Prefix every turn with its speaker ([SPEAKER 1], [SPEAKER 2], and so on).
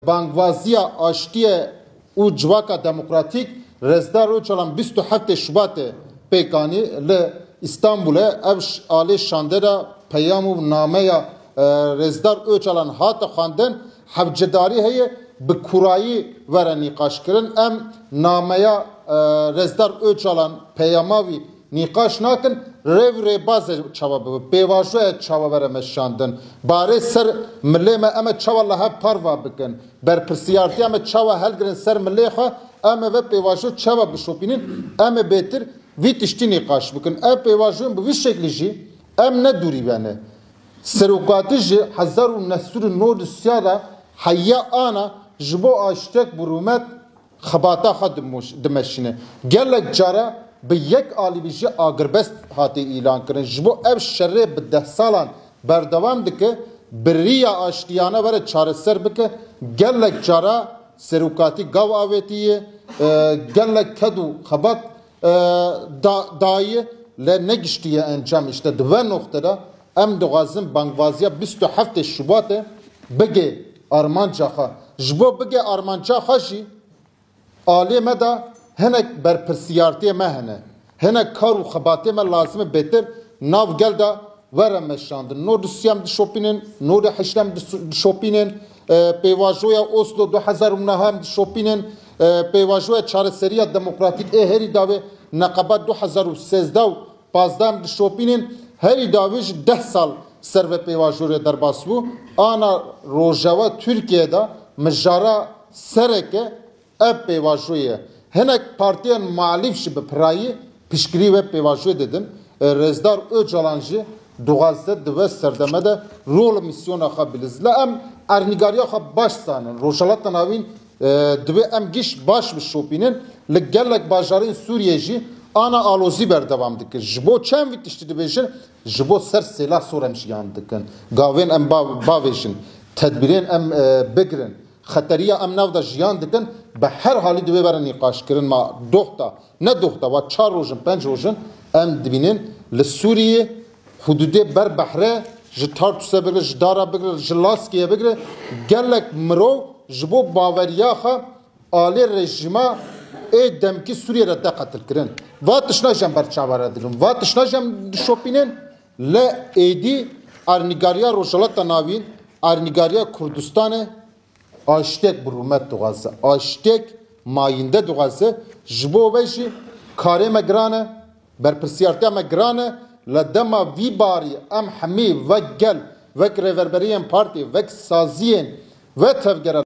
[SPEAKER 1] Bangvazia aştiye u civaka demokratik rezdar o çalan 27 Şubat pekani le İstanbul'e ev ale şandera peyamu nameya rezdar o çalan hat xandın havcedari heye bi kurayı veren nikaş kirin em nameya rezdar o çalan peyamavi nikaş nakin rev rebaz çava pevajoya çava vereme şandın bari ser milleme eme çava laha parva bikin ber pirsiyarti eme çava helgrin ser milleha eme ve pevajo çava bişopinin eme betir vit işti nikaş bikin e pevajoyun bu şekli ji em ne duri beni serukati ji hazaru nesuru nod siyada hayya ana jibo aştek burumet xabata xad demeşine gelek cara bi yek alibîjî agirbest hatê îlan kirin ji bo ev şerê bi 10 salan berdewam dike biriya aştiyana were çareser bike gelek cara serokatî gav avêtiye gelek kedû xebat dayê le negiştiye encam işte di ve nokteda em dixwazin Bangvaziya 27 Şubatê bige armanca xwe ji bo bige armanca xwe jî alê me da henek berpirsiyartiye me hene henek kar û xebatê me lazim betir nav gel da were me şandin no Rusyam dişopînin no de hiştem dişopînin pêvajoya Oslo 2009 dişopînin pêvajoya çareseriya demokratîk herî davê neqebat 2013 15 dişopînin herî davê ji 10 sal ser ve pêvajorê derbas bû ana rojava Türkiye'de mijara sereke ev pêvajoyê henek partiyen muhalif ji bi pirayî piştgirî ve pêvajoyê didin Rezdar Öcalan jî dixwaze dibe serdeme de rol misyona xwe biliz le em ernîgariya xwe baş zanin rojhilata navîn dibe em giş baş bişopînin li gelek bajarên Sûriyê jî ana alozî berdewam dikir ji bo çend vî tiştî dibêjin ji bo ser sêla sor em jiyan dikin gavên em bavêjin tedbîrên em bigirin xeteriya em nav da jiyan dikin be her halî divê were nîqaş kirin ma doxta ne doxta wa 4 rojin 5 rojin em dibînin li Sûriyê hududê ber behrê ji Tartusê bigire ji Dara bigire ji Laskiyê bigire gelek mirov ji bo baveriya xwe alê rejima ê demkî Sûriyê te qetil kirin va tişna jem berçavare dikin va tişna jem dişopînin le êdî ernîgariya rojhilata navîn ernîgariya Kurdistanê aştek burumet dixwaze aştek mayinde dixwaze ji bo ve jî karê me giran e berpirsiyartiya me giran e li dema vî barî em hemî vek gel vek rêveberiyên partî vek saziyên ve tevgera